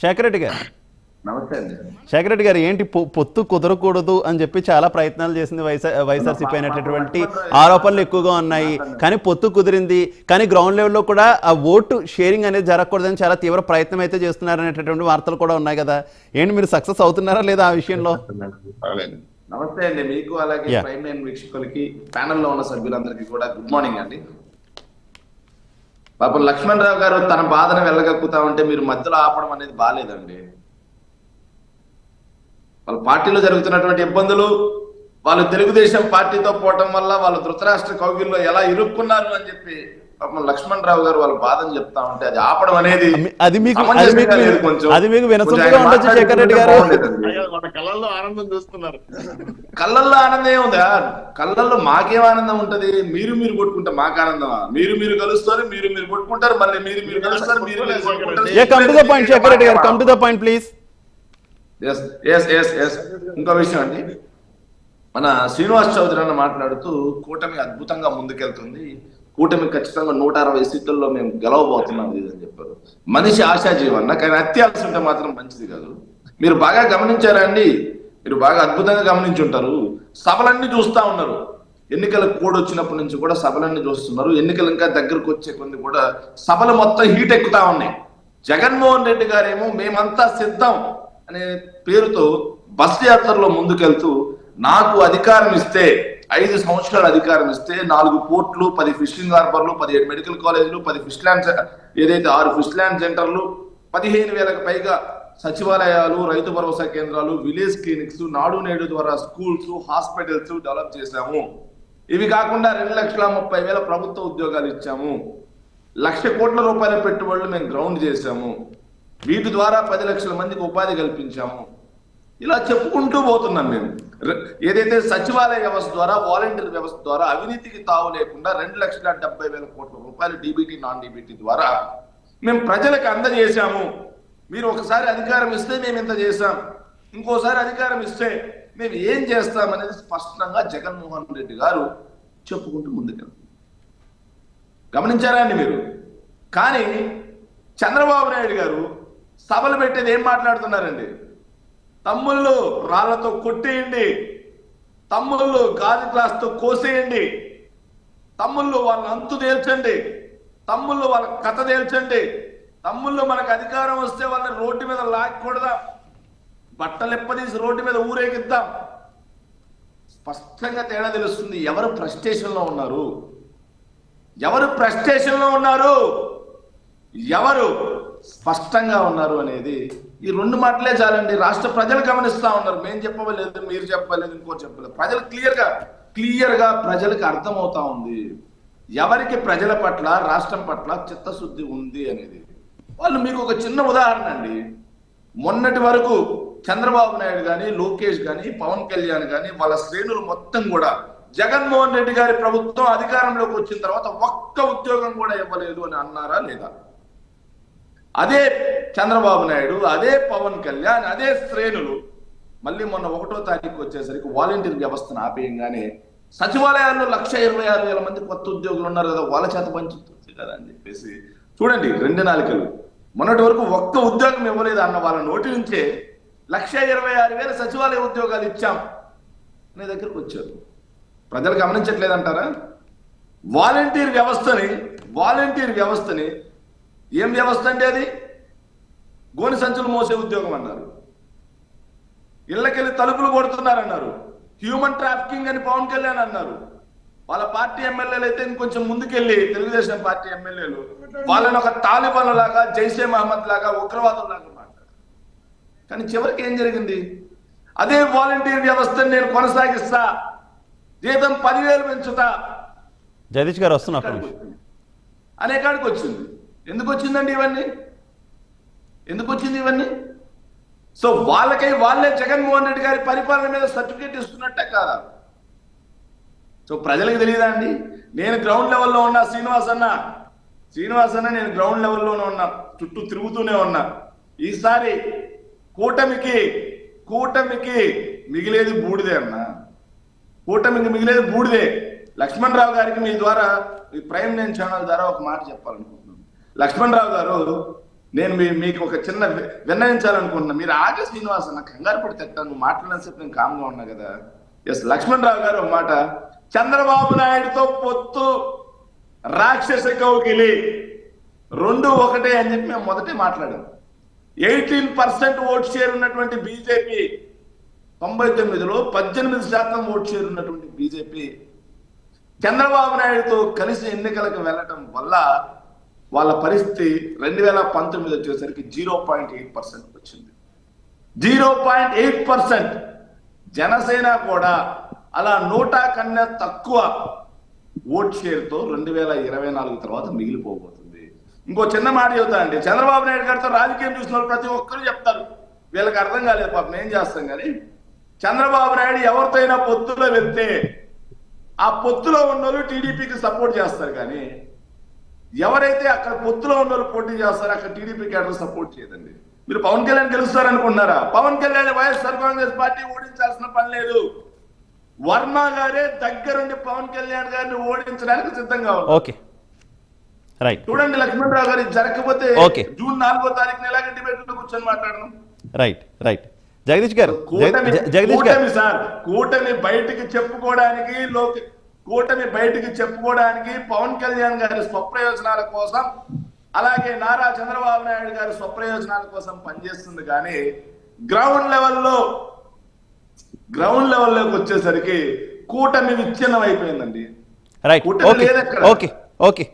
శేఖర్ రెడ్డి గారు, నమస్తే అండి. శేఖర్ రెడ్డి గారు, ఏంటి పొత్తు కుదరకూడదు అని చెప్పి చాలా ప్రయత్నాలు చేసింది వైఎస్ఆర్సీపీ అనేటటువంటి ఆరోపణలు ఎక్కువగా ఉన్నాయి. కానీ పొత్తు కుదిరింది, కానీ గ్రౌండ్ లెవెల్లో కూడా ఆ ఓటు షేరింగ్ అనేది జరగకూడదని చాలా తీవ్ర ప్రయత్నం అయితే చేస్తున్నారు అనేటటువంటి వార్తలు కూడా ఉన్నాయి కదా. ఏంటి మీరు సక్సెస్ అవుతున్నారా లేదా ఆ విషయంలో? నమస్తే అండి మీకు, అలాగే ప్రైమ్ లైన్ వీక్షకులకి, ప్యానెల్లో ఉన్న సభ్యులందరికీ కూడా గుడ్ మార్నింగ్ అండి. పాపం లక్ష్మణ్ రావు గారు తన బాధను వెళ్ళగక్కుతా ఉంటే మీరు మధ్యలో ఆపడం అనేది బాగాలేదండి. వాళ్ళ పార్టీలో జరుగుతున్నటువంటి ఇబ్బందులు, వాళ్ళు తెలుగుదేశం పార్టీతో పోవటం వల్ల వాళ్ళు ధృతరాష్ట్ర కౌగిల్లో ఎలా ఇరుక్కున్నారు అని చెప్పి పాపం లక్ష్మణ్ రావు గారు వాళ్ళ బాధను చెప్తా ఉంటే అది ఆపడం అనేది అది మీకు వినసొంపుగా ఉండొచ్చు శేఖర్ రెడ్డి గారు. కళ్ళల్లో ఆనందం చూస్తున్నారు. కళ్ళల్లో ఆనందం ఏముందా? కళ్ళల్లో మాకేం ఆనందం ఉంటది? మీరు కొట్టుకుంటే మాకు ఆనందమా? మీరు కలుస్తారు, మీరు కొట్టుకుంటారు, మళ్ళీ మీరు కలుస్తారు, come to the point Shekhar Reddy garu, come to the point please. ఇంకో విషయం అండి, మన శ్రీనివాస్ చౌదరి అన్న మాట్లాడుతూ కూటమి అద్భుతంగా ముందుకెళ్తుంది, కూటమి ఖచ్చితంగా 160 సీట్లలో మేము గెలవబోతున్నాం అని చెప్పారు. మనిషి ఆశాజీవన్న, కానీ అత్యాశ ఉంటే మాత్రం మంచిది కాదు. మీరు బాగా గమనించారా అండి? మీరు బాగా అద్భుతంగా గమనించుంటారు. సభలన్నీ చూస్తా ఉన్నారు. ఎన్నికల కోడ్ వచ్చినప్పటి నుంచి కూడా సభలన్నీ చూస్తున్నారు. ఎన్నికలు ఇంకా దగ్గరకు వచ్చే కొన్ని కూడా సభలు మొత్తం హీట్ ఎక్కుతా ఉన్నాయి. జగన్మోహన్ రెడ్డి గారేమో మేమంతా సిద్ధం అనే పేరుతో బస్ యాత్రలో ముందుకెళ్తూ, నాకు అధికారం ఇస్తే 5 సంవత్సరాలు అధికారం ఇస్తే 4 పోర్ట్లు, 10 ఫిషింగ్ హార్బర్లు, 17 మెడికల్ కాలేజీలు, 10 ఫిష్ ల్యాండ్, ఏదైతే 6 ఫిష్ ల్యాండ్ సెంటర్లు, 15,000కు పైగా సచివాలయాలు, రైతు భరోసా కేంద్రాలు, విలేజ్ క్లినిక్స్, నాడు నేడు ద్వారా స్కూల్స్, హాస్పిటల్స్ డెవలప్ చేశాము. ఇవి కాకుండా 2,30,000 ప్రభుత్వ ఉద్యోగాలు ఇచ్చాము. 1,00,000 కోట్ల రూపాయల పెట్టుబడులు మేము గ్రౌండ్ చేశాము. వీటి ద్వారా 10 లక్షల మందికి ఉపాధి కల్పించాము. ఇలా చెప్పుకుంటూ పోతున్నాం. మేము ఏదైతే సచివాలయ వ్యవస్థ ద్వారా, వాలంటీర్ వ్యవస్థ ద్వారా అవినీతికి తావు లేకుండా 2,70,000 కోట్ల రూపాయలు డీబీటీ, నాన్ డీబీటీ ద్వారా మేము ప్రజలకు అందజేశాము. మీరు ఒకసారి అధికారం ఇస్తే మేము ఇంత చేశాం, ఇంకోసారి అధికారం ఇస్తే మేము ఏం చేస్తామనేది స్పష్టంగా జగన్మోహన్ రెడ్డి గారు చెప్పుకుంటూ ముందుకెళ్తారు. గమనించారా అండి మీరు? కానీ చంద్రబాబు నాయుడు గారు సభలు పెట్టేది ఏం మాట్లాడుతున్నారండి? తమ్ముళ్ళు రాళ్లతో కొట్టేయండి, తమ్ముళ్ళు గాజు గ్లాస్తో కోసేయండి, తమ్ముళ్ళు వాళ్ళని అంతు తేల్చండి, తమ్ముళ్ళు వాళ్ళ కథ తేల్చండి, తమ్ముళ్ళు మనకు అధికారం వస్తే వాళ్ళని రోడ్డు మీద లాక్కూడదాం, బట్టలెప్పదీసి రోడ్డు మీద ఊరేగిద్దాం. స్పష్టంగా తేడా తెలుస్తుంది ఎవరు ఫ్రస్ట్రేషన్లో ఉన్నారు, ఎవరు ఫ్రస్ట్రేషన్లో ఉన్నారు, ఎవరు స్పష్టంగా ఉన్నారు అనేది ఈ 2 మాటలే చాలండి. రాష్ట్ర ప్రజలు గమనిస్తా ఉన్నారు. మేము చెప్పలేదు, మీరు చెప్పలేదు, ఇంకో చెప్పలేదు. ప్రజలు క్లియర్గా ప్రజలకు అర్థమవుతా ఉంది ఎవరికి ప్రజల పట్ల, రాష్ట్రం పట్ల చిత్తశుద్ధి ఉంది అనేది. వాళ్ళు మీకు ఒక చిన్న ఉదాహరణ అండి. మొన్నటి వరకు చంద్రబాబు నాయుడు కానీ, లోకేష్ కానీ, పవన్ కళ్యాణ్ కానీ వాళ్ళ శ్రేణులు మొత్తం కూడా జగన్మోహన్ రెడ్డి గారి ప్రభుత్వం అధికారంలోకి వచ్చిన తర్వాత ఒక్క ఉద్యోగం కూడా ఇవ్వలేదు అని అన్నారా లేదా? అదే చంద్రబాబు నాయుడు, అదే పవన్ కళ్యాణ్, అదే శ్రేణులు మళ్ళీ మొన్న 1వ తారీఖు వచ్చేసరికి వాలంటీర్ వ్యవస్థను ఆపేయంగానే సచివాలయాల్లో 1,26,000 మంది కొత్త ఉద్యోగులు ఉన్నారు కదా, వాళ్ళ చేత పంచుతుంది కదా అని చెప్పేసి చూడండి 2 నాలుకలు. మొన్నటి వరకు ఒక్క ఉద్యోగం ఇవ్వలేదు అన్న వాళ్ళ నోటి నుంచే 1,26,000 సచివాలయ ఉద్యోగాలు ఇచ్చాం అనే దగ్గరకు వచ్చారు. ప్రజలు గమనించట్లేదంటారా? వాలంటీర్ వ్యవస్థని ఏం వ్యవస్థ అంటే అది గోని సంచులు మోసే ఉద్యోగం అన్నారు, ఇళ్ళకెళ్ళి తలుపులు కొడుతున్నారన్నారు, హ్యూమన్ ట్రాఫికింగ్ అని పవన్ కళ్యాణ్ అన్నారు. వాళ్ళ పార్టీ ఎమ్మెల్యేలు అయితే ఇంకొంచెం ముందుకెళ్ళి తెలుగుదేశం పార్టీ ఎమ్మెల్యేలు వాళ్ళని ఒక తాలిబాన్ లాగా, జైషే మహమ్మద్ లాగా, ఉగ్రవాదుల లాగా మాట్లాడారు. కానీ చివరికి ఏం జరిగింది? అదే వాలంటీర్ వ్యవస్థను నేను కొనసాగిస్తా, జీతం 10,000 పెంచుతా, జగదీష్ గారు వస్తున్నారు అనే కాడికి వచ్చింది. ఎందుకు వచ్చిందండి ఇవన్నీ? ఎందుకు వచ్చింది ఇవన్నీ? సో వాళ్ళే జగన్మోహన్ రెడ్డి గారి పరిపాలన మీద సర్టిఫికేట్ ఇస్తున్నట్టే కాదా? సో ప్రజలకు తెలియదా అండి? నేను గ్రౌండ్ లెవెల్లో ఉన్నా, శ్రీనివాస్ అన్న నేను గ్రౌండ్ లెవెల్లోనే ఉన్నా, చుట్టూ తిరుగుతూనే ఉన్నా. ఈసారి కూటమికి మిగిలేది బూడిదే అన్నా, కూటమికి మిగిలేది బూడిదే. లక్ష్మణ్ రావు గారికి మీ ద్వారా, ఈ ప్రైమ్ 9 ఛానల్ ద్వారా ఒక మాట చెప్పాలనుకుంటున్నాను. లక్ష్మణ్ రావు గారు నేను మీకు ఒక చిన్న విన్నవించాలనుకుంటున్నా. మీరు ఆగే శ్రీనివాస్ అన్న కంగారు పడి తిట్టాను, నువ్వు మాట్లాడినంతసేపు నేను కామ్గా ఉన్నా కదా. ఎస్, లక్ష్మణ్ రావు గారు ఒక మాట, చంద్రబాబు నాయుడుతో పొత్తు రాక్షస కౌగిలి, రెండు ఒకటే అని చెప్పి మేము మొదటే మాట్లాడాం. 18% ఓట్ షేర్ ఉన్నటువంటి బీజేపీ 99లో 18% ఓట్ షేర్ ఉన్నటువంటి బీజేపీ చంద్రబాబు నాయుడుతో కలిసి ఎన్నికలకు వెళ్ళటం వల్ల వాళ్ళ పరిస్థితి 2019 వచ్చేసరికి 0.8% వచ్చింది. 0.8%. జనసేన కూడా అలా 100 కన్నా తక్కువ ఓట్ షేర్తో 2024 తర్వాత మిగిలిపోబోతుంది. ఇంకో చిన్న మాట చెబుతా అండి, చంద్రబాబు నాయుడు గారితో రాజకీయం చూసిన వాళ్ళు ప్రతి ఒక్కరు చెప్తారు, వీళ్ళకి అర్థం కాలేదు పాపం, ఏం చేస్తాం కానీ చంద్రబాబు నాయుడు ఎవరితో అయినా పొత్తులో వెళ్తే ఆ పొత్తులో ఉన్న వాళ్ళు టీడీపీకి సపోర్ట్ చేస్తారు, కానీ ఎవరైతే అక్కడ పొత్తులో ఉన్న వాళ్ళు పోటీ చేస్తారో అక్కడ టీడీపీ క్యాడర్ సపోర్ట్ చేయదండి. మీరు పవన్ కళ్యాణ్ గెలుస్తారనుకున్నారా? పవన్ కళ్యాణ్ వైఎస్ఆర్ కాంగ్రెస్ పార్టీ ఓడించాల్సిన పని లేదు. వర్మ గారే దగ్గరుండి పవన్ కళ్యాణ్ గారిని ఓడించడానికి సిద్ధంగా ఉన్నారు. Okay, right. చూడండి లక్ష్మణరావు గారు, జరగకపోతే ఓకే, జూన్ 4వ తారీఖున ఎలాగ డిబేట్ లో కూర్చొని మాట్లాడను. Right right. జగదీష్ గారు, జగదీష్ గారు, కూటమి సార్, కూటమి బయటికి చెప్పుకోవడానికి పవన్ కళ్యాణ్ గారి స్వప్రయోజనాల కోసం, అలాగే నారా చంద్రబాబు నాయుడు గారి స్వప్రయోజనాల కోసం పనిచేస్తుంది, కానీ గ్రౌండ్ లెవెల్లోకి వచ్చేసరికి కూటమి విచ్ఛిన్నం అయిపోయిందండి. రైట్. కూటమి లేదు అక్కడ. Okay okay.